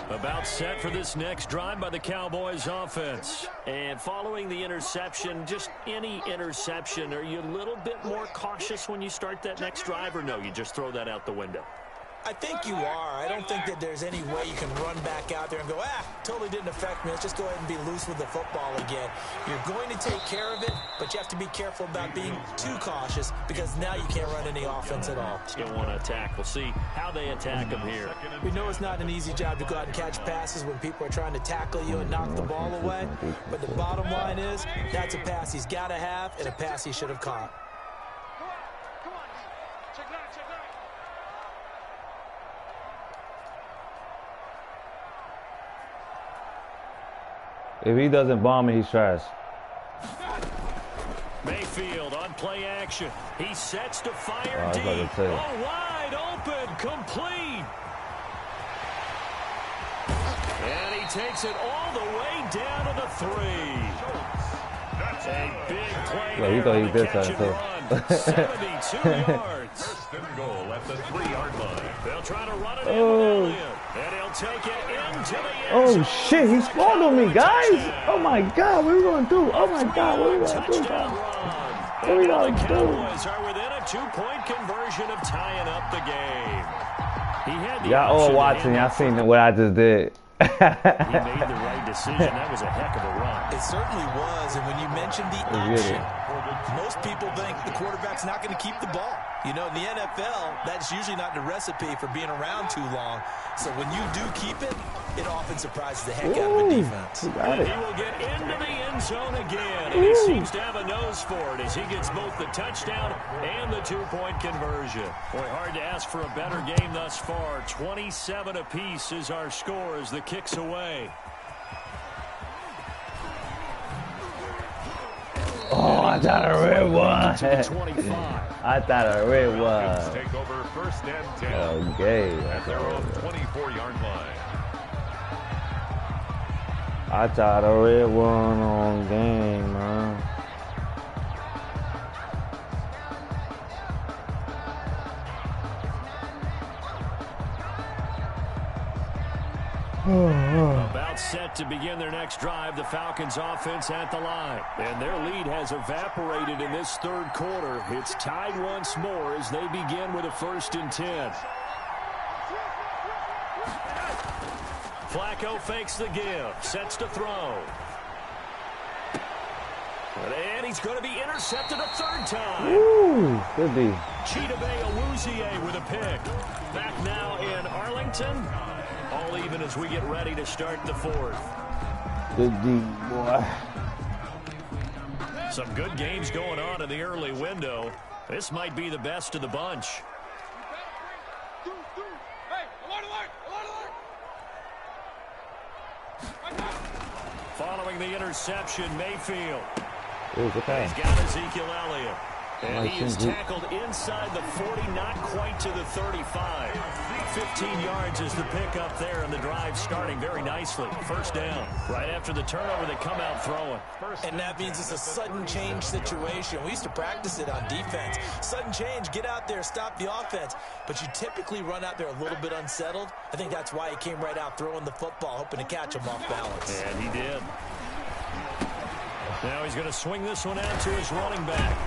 [SPEAKER 3] About set for this next drive by the Cowboys offense. And following the interception, just any interception, are you a little bit more cautious when you start that next drive, or no, you just throw that out the window?
[SPEAKER 6] I think you are. I don't think that there's any way you can run back out there and go, totally didn't affect me. Let's just go ahead and be loose with the football again. You're going to take care of it, but you have to be careful about being too cautious because now you can't run any offense at all.
[SPEAKER 3] Still want to attack. We'll see how they attack them here.
[SPEAKER 6] We know it's not an easy job to go out and catch passes when people are trying to tackle you and knock the ball away, but the bottom line is that's a pass he's got to have and a pass he should have caught.
[SPEAKER 5] If he doesn't bomb me, he's trash.
[SPEAKER 3] Mayfield on play action. He sets to fire deep. Wide open, complete. And he takes it all the way down to the 3. A big play there.
[SPEAKER 5] He thought he did something.
[SPEAKER 3] 72 yards.
[SPEAKER 4] First and goal at the 3-yard line.
[SPEAKER 3] They'll try to run it in with Elliott. And he'll take it into the end
[SPEAKER 5] Oh shit, he scored on me, guys! Oh my god, what are we gonna do? Oh my god, what are we gonna do, guys? What are we gonna do?
[SPEAKER 3] The Cowboys are within a 2-point conversion of tying up the game.
[SPEAKER 5] Y'all all watching, y'all seen what I just did.
[SPEAKER 3] He made the right decision. That was a heck of a run.
[SPEAKER 6] It certainly was, and when you mentioned the action, most people think the quarterback's not going to keep the ball. You know, in the NFL, that's usually not the recipe for being around too long. So when you do keep it, it often surprises the heck out of the defense.
[SPEAKER 3] He will get into the end zone again, and he seems to have a nose for it as he gets both the touchdown and the 2-point conversion. Boy, hard to ask for a better game thus far. 27 apiece is our score as the kicks away.
[SPEAKER 5] Oh, I thought I read one. I thought I read one.
[SPEAKER 4] Take over first and 10.
[SPEAKER 5] Okay.
[SPEAKER 4] At their own 24-yard line.
[SPEAKER 5] I thought I read one on game, man.
[SPEAKER 3] About set to begin their next drive, the Falcons offense at the line. And their lead has evaporated in this third quarter. It's tied once more as they begin with a 1st and 10. Flacco fakes the give, sets to throw. And he's going to be intercepted a 3rd time.
[SPEAKER 5] Ooh, good D.
[SPEAKER 3] KingofCoDWAvyGod's with a pick. Back now in Arlington. All even as we get ready to start the 4th.
[SPEAKER 5] Good D, boy.
[SPEAKER 3] Some good games going on in the early window. This might be the best of the bunch. Following the interception, Mayfield.
[SPEAKER 5] Ooh, good pass.
[SPEAKER 3] He's got Ezekiel Elliott. And he is tackled inside the 40, not quite to the 35. 15 yards is the pickup there, and the drive starting very nicely. First down. Right after the turnover, they come out throwing.
[SPEAKER 6] And that means it's a sudden change situation. We used to practice it on defense. Sudden change, get out there, stop the offense. But you typically run out there a little bit unsettled. I think that's why he came right out throwing the football, hoping to catch him off balance.
[SPEAKER 3] And he did. Now he's going to swing this one out to his running back.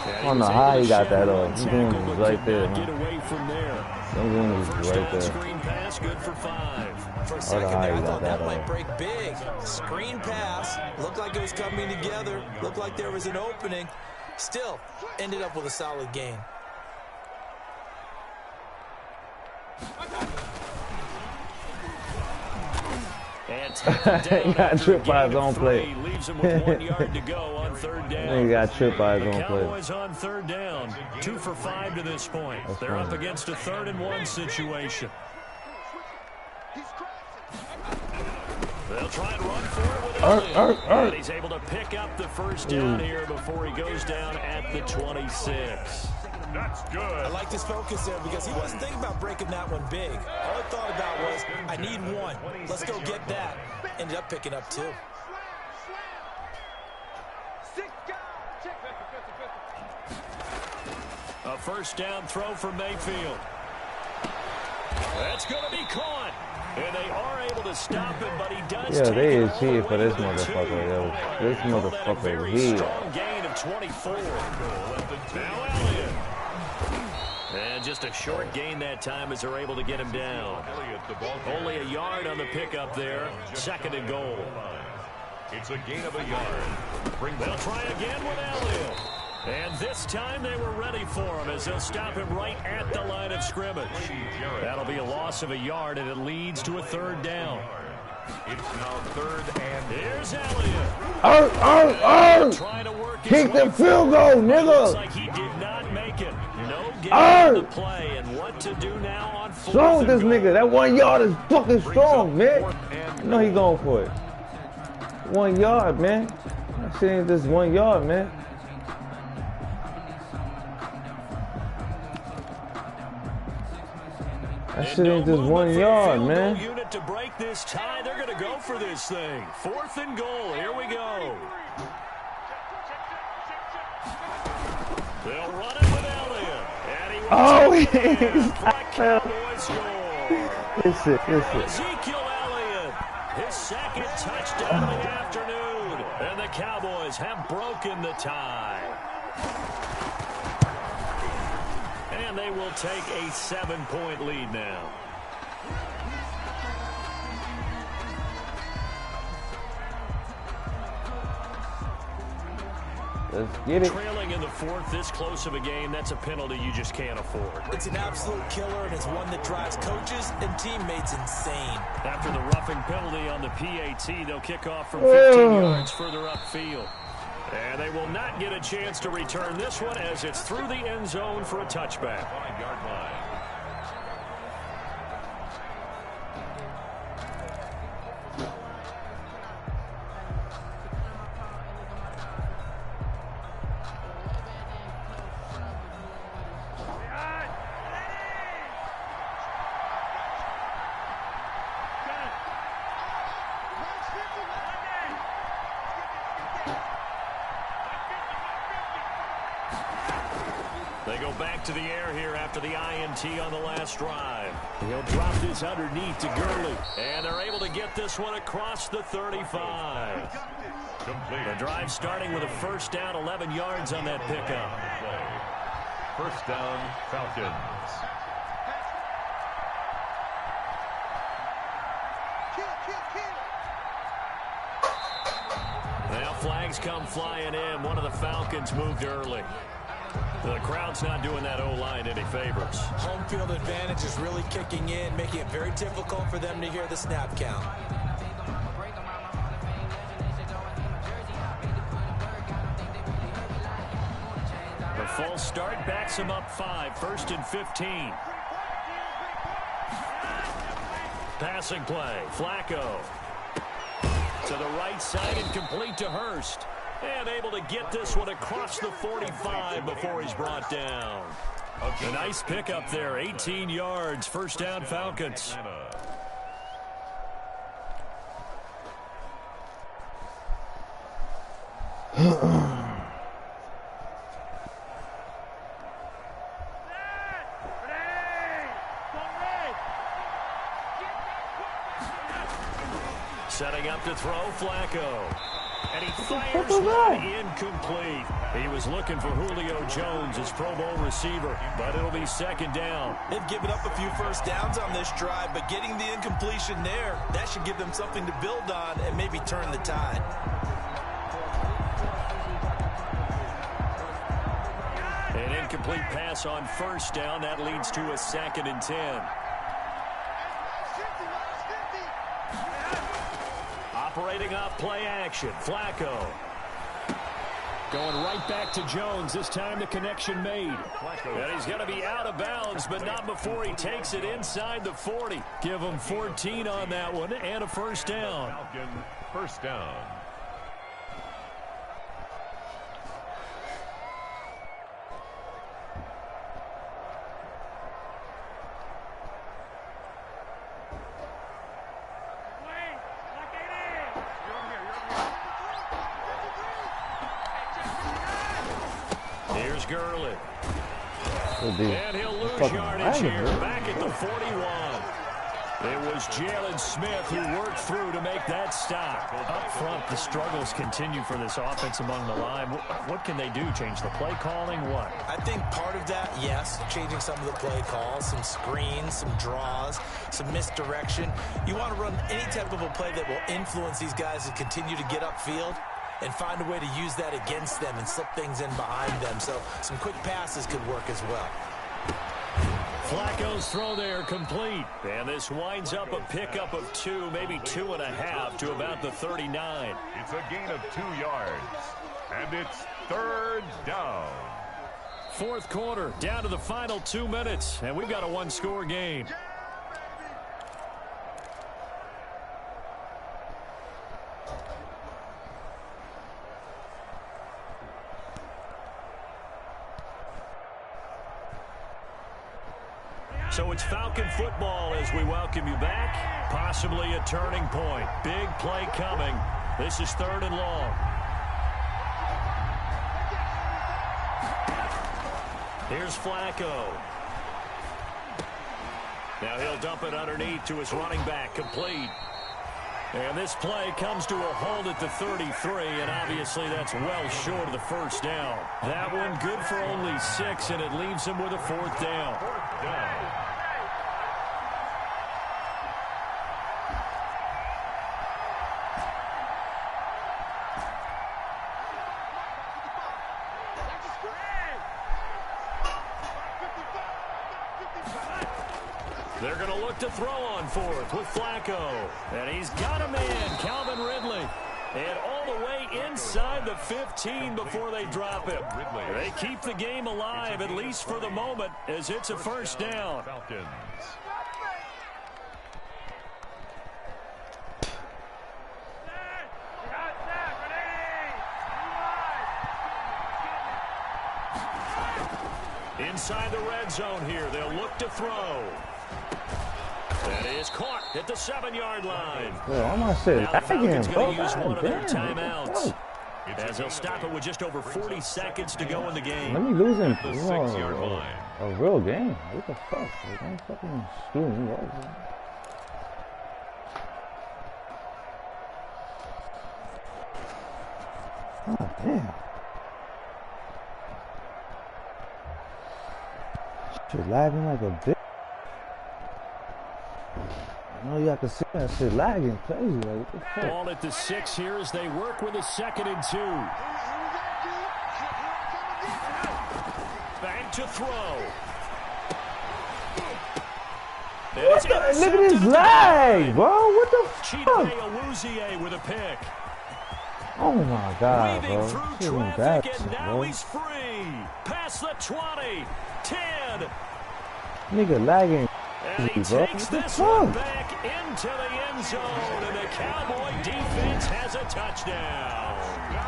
[SPEAKER 5] I don't know how he got that off. He's doing it right there, man.
[SPEAKER 3] Get away from there.
[SPEAKER 5] First right there.
[SPEAKER 3] Screen pass, good for 5.
[SPEAKER 6] For a second there, I thought that might break big. Screen pass, looked like it was coming together, looked like there was an opening. Still, ended up with a solid gain.
[SPEAKER 5] He got tripped by his own play.
[SPEAKER 3] Leaves him with 1 yard to go on third down.
[SPEAKER 5] He got tripped by his own play.
[SPEAKER 3] Cowboys on third down, 2 for 5 to this point. They're up against a 3rd and 1 situation. They'll try and run for it with Elliott. But he's able to pick up the first down here before he goes down at the 26.
[SPEAKER 4] That's good.
[SPEAKER 6] I liked his focus there because he wasn't thinking about breaking that one big. All he thought about was, I need 1. Let's go get that. Ended up picking up 2.
[SPEAKER 3] A first down throw for Mayfield. That's going to be caught. And they are able to stop him, but he does take
[SPEAKER 5] they
[SPEAKER 3] it
[SPEAKER 5] is
[SPEAKER 3] all
[SPEAKER 5] here
[SPEAKER 3] the
[SPEAKER 5] for
[SPEAKER 3] way
[SPEAKER 5] this
[SPEAKER 3] to the 2.
[SPEAKER 5] motherfucker, yo. This motherfucker is here.
[SPEAKER 3] Strong gain of 24. Now Elliott. And just a short gain that time as they're able to get him down. Only a yard on the pickup there. 2nd and goal.
[SPEAKER 4] It's a gain of a yard.
[SPEAKER 3] They'll try again with Elliott. And this time they were ready for him as they'll stop him right at the line of scrimmage. That'll be a loss of a yard, and it leads to a 3rd down.
[SPEAKER 4] It's now 3rd and...
[SPEAKER 3] Here's Elliott.
[SPEAKER 5] Trying to work kick the field goal, nigga.
[SPEAKER 3] Looks like he did not make it. No gain on the play, and what to do now on 4th
[SPEAKER 5] strong
[SPEAKER 3] and
[SPEAKER 5] this
[SPEAKER 3] goal.
[SPEAKER 5] nigga. That 1 yard is fucking strong, man. You know he going for it. 1 yard, man. That shit ain't just 1 yard, man. That shit ain't just 1 yard, man.
[SPEAKER 3] Unit to break this tie. They're going to go for this thing. 4th and goal. Here we go. They'll run it with Elliott. And he
[SPEAKER 5] Listen.
[SPEAKER 3] Ezekiel Elliott, his 2nd touchdown of the afternoon. And the Cowboys have broken the tie. And they will take a 7-point lead now.
[SPEAKER 5] Let's get it.
[SPEAKER 3] Trailing in the 4th, this close of a game, that's a penalty you just can't afford.
[SPEAKER 6] It's an absolute killer, and it's one that drives coaches and teammates insane.
[SPEAKER 3] After the roughing penalty on the PAT, they'll kick off from 15 yards further upfield. And they will not get a chance to return this one as it's through the end zone for a touchback.
[SPEAKER 4] 5-yard line.
[SPEAKER 3] They go back to the air here after the INT on the last drive. He'll drop this underneath to Gurley. And they're able to get this one across the 35. The drive starting with a first down, 11 yards on that pickup.
[SPEAKER 4] First down, Falcons.
[SPEAKER 3] Now flags come flying in. One of the Falcons moved early. The crowd's not doing that O-line any favors.
[SPEAKER 6] Home field advantage is really kicking in, making it very difficult for them to hear the snap count.
[SPEAKER 3] The false start backs him up 5, 1st and 15. Passing play, Flacco. To the right side and complete to Hurst. And able to get this one across the 45 before he's brought down. A nice pickup there, 18 yards, first down Falcons. Setting up to throw, Flacco. And he fires one incomplete. He was looking for Julio Jones, his Pro Bowl receiver, but it'll be second down.
[SPEAKER 6] They've given up a few first downs on this drive, but getting the incompletion there, that should give them something to build on and maybe turn the tide.
[SPEAKER 3] An incomplete pass on first down. That leads to a 2nd and 10. Operating off play action, Flacco. Going right back to Jones. This time the connection made. And he's going to be out of bounds, but not before he takes it inside the 40. Give him 14 on that one and a first down.
[SPEAKER 4] Falcon, first down.
[SPEAKER 3] And he'll lose yardage here, back at the 41. It was Jalen Smith who worked through to make that stop. Up front, the struggles continue for this offense among the line. What can they do? Change the play calling? What?
[SPEAKER 6] I think part of that, yes, changing some of the play calls, some screens, some draws, some misdirection. You want to run any type of a play that will influence these guys to continue to get upfield and find a way to use that against them and slip things in behind them. So some quick passes could work as well.
[SPEAKER 3] Flacco's throw there complete. And this winds up a pickup of 2, maybe 2.5 to about the 39.
[SPEAKER 4] It's a gain of 2 yards. And it's 3rd down.
[SPEAKER 3] Fourth quarter, down to the final 2 minutes. And we've got a one-score game. So it's Falcon football as we welcome you back. Possibly a turning point. Big play coming. This is 3rd and long. Here's Flacco. Now he'll dump it underneath to his running back. Complete. And this play comes to a hold at the 33, and obviously that's well short of the first down. That one good for only 6, and it leaves him with a 4th down.
[SPEAKER 4] 4th down.
[SPEAKER 3] They're going to look to throw on 4th with Flacco. And he's got him in, Calvin Ridley. And all the way inside the 15 before they drop him. They keep the game alive, at least for the moment, as it's a first down.
[SPEAKER 4] Falcons.
[SPEAKER 3] Inside the red zone here, they'll look to throw. That is caught at the 7-yard line.
[SPEAKER 5] Well, I'm gonna say
[SPEAKER 3] now the Falcons going to use one of their
[SPEAKER 5] damn,
[SPEAKER 3] timeouts. As they'll stop it with just over 40 seconds to go in the game.
[SPEAKER 5] Let me lose him.
[SPEAKER 4] The 6-yard line.
[SPEAKER 5] A real game. What the fuck? Don't fucking screw me up. Oh, damn. Shit lagging like a bitch. I know y'all can see that shit lagging crazy. Like, what the fuck?
[SPEAKER 3] Ball at the 6 here as they work with a 2nd and 2. Back to throw.
[SPEAKER 5] What the? Look at his leg, bro. What the fuck?
[SPEAKER 3] Chidobe with a pick.
[SPEAKER 5] Oh my God,
[SPEAKER 3] Weaving
[SPEAKER 5] bro.
[SPEAKER 3] through traffic, and now he's free. Past the 20, 10.
[SPEAKER 5] Nigga lagging.
[SPEAKER 3] And he
[SPEAKER 5] bro.
[SPEAKER 3] takes
[SPEAKER 5] What the
[SPEAKER 3] this one
[SPEAKER 5] fuck?
[SPEAKER 3] back into the end zone, and the Cowboy defense has a touchdown.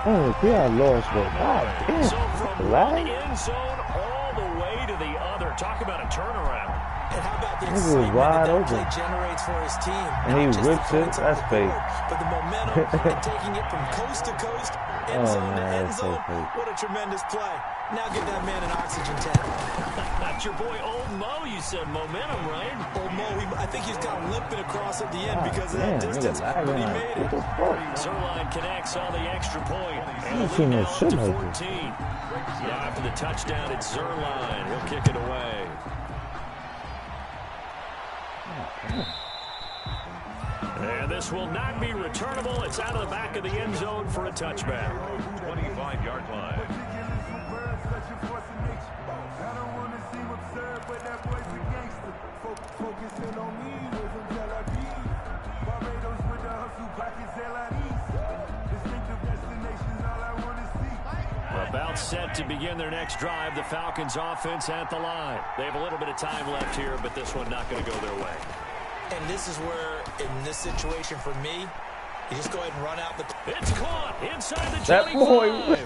[SPEAKER 5] Oh, yeah, I lost, but God damn.
[SPEAKER 3] So from one end zone all the way to the other. Talk about a turnaround.
[SPEAKER 6] And how about the
[SPEAKER 5] This is
[SPEAKER 6] excitement
[SPEAKER 5] wide
[SPEAKER 6] that
[SPEAKER 5] open.
[SPEAKER 6] play generates for his team?
[SPEAKER 5] And he
[SPEAKER 6] Not just the
[SPEAKER 5] rips it.
[SPEAKER 6] points on
[SPEAKER 5] That's
[SPEAKER 6] the
[SPEAKER 5] fake.
[SPEAKER 6] board, but the momentum and taking it from coast to coast, end zone to
[SPEAKER 5] man,
[SPEAKER 6] end
[SPEAKER 5] that's so
[SPEAKER 6] zone.
[SPEAKER 5] fake.
[SPEAKER 6] What a tremendous play. Now give that man an oxygen tank.
[SPEAKER 3] That's your boy Old Mo. You said momentum, right?
[SPEAKER 6] Old Mo, I think he's kind of limping across at the end because of
[SPEAKER 5] Damn,
[SPEAKER 6] that distance,
[SPEAKER 5] nigga,
[SPEAKER 6] but he made it.
[SPEAKER 3] Zerline connects on the extra point. And
[SPEAKER 5] don't
[SPEAKER 3] the
[SPEAKER 5] see
[SPEAKER 3] lead
[SPEAKER 5] no
[SPEAKER 3] now
[SPEAKER 5] shit
[SPEAKER 3] up to
[SPEAKER 5] like this.
[SPEAKER 3] 14. Now after the touchdown, it's Zerline. He'll kick it away. And this will not be returnable. It's out of the back of the end zone for a touchback.
[SPEAKER 4] 25-yard line.
[SPEAKER 3] About set to begin their next drive. The Falcons offense at the line. They have a little bit of time left here, but this one not going to go their way.
[SPEAKER 6] And this is where, in this situation for me, you just go ahead and run out the...
[SPEAKER 3] It's caught inside the 25.
[SPEAKER 5] That boy.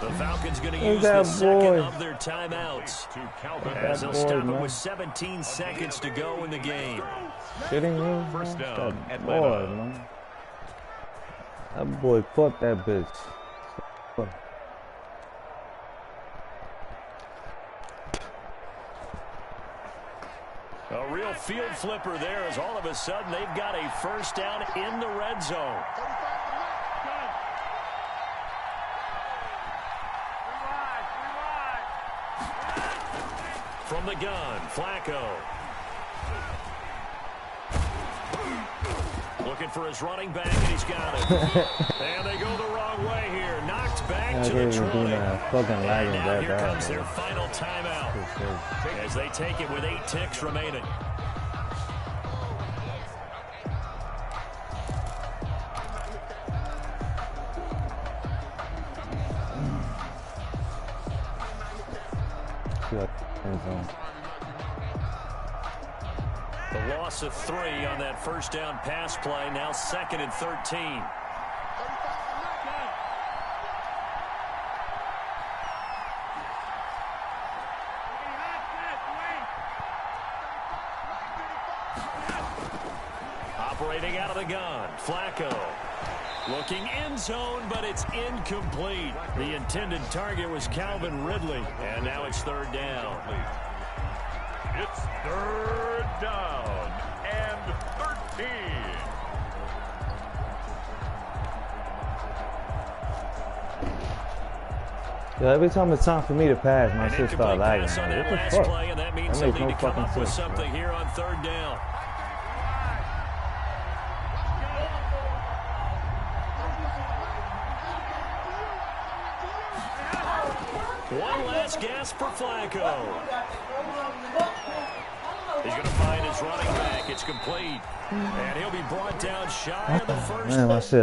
[SPEAKER 3] The Falcons going to use the
[SPEAKER 5] that
[SPEAKER 3] second
[SPEAKER 5] boy.
[SPEAKER 3] of their timeouts.
[SPEAKER 4] To Calvin.
[SPEAKER 3] As they'll
[SPEAKER 5] boy,
[SPEAKER 3] stop it
[SPEAKER 5] man.
[SPEAKER 3] with 17 seconds to go in the game.
[SPEAKER 5] Shitting me?
[SPEAKER 4] First down,
[SPEAKER 5] That
[SPEAKER 4] Atlanta.
[SPEAKER 5] boy, man. That boy fucked that bitch.
[SPEAKER 3] A real field flipper there as all of a sudden they've got a first down in the red zone. From the gun, Flacco. Looking for his running back, and he's got it. And they go the wrong way here. Knocked back to the 20. And now here comes their final timeout as they take it with 8 ticks remaining. The loss of 3 on that first down pass play. Now 2nd and 13. Operating out of the gun, Flacco. Looking end zone, but it's incomplete. The intended target was Calvin Ridley, and now it's 3rd down.
[SPEAKER 4] It's 3rd down and 13.
[SPEAKER 5] Yeah, every time it's time for me to pass, my shit start lagging.
[SPEAKER 3] Pass on
[SPEAKER 5] What
[SPEAKER 3] that
[SPEAKER 5] the
[SPEAKER 3] last
[SPEAKER 5] fuck?
[SPEAKER 3] play, and that means
[SPEAKER 5] That
[SPEAKER 3] they'll
[SPEAKER 5] makes
[SPEAKER 3] need
[SPEAKER 5] no
[SPEAKER 3] to come
[SPEAKER 5] fucking
[SPEAKER 3] up with
[SPEAKER 5] sense,
[SPEAKER 3] something
[SPEAKER 5] bro.
[SPEAKER 3] here on 3rd down. One last gasp for Flacco. He's going to find his running back. It's complete. And he'll be brought down shy of the first.
[SPEAKER 5] Man, my shit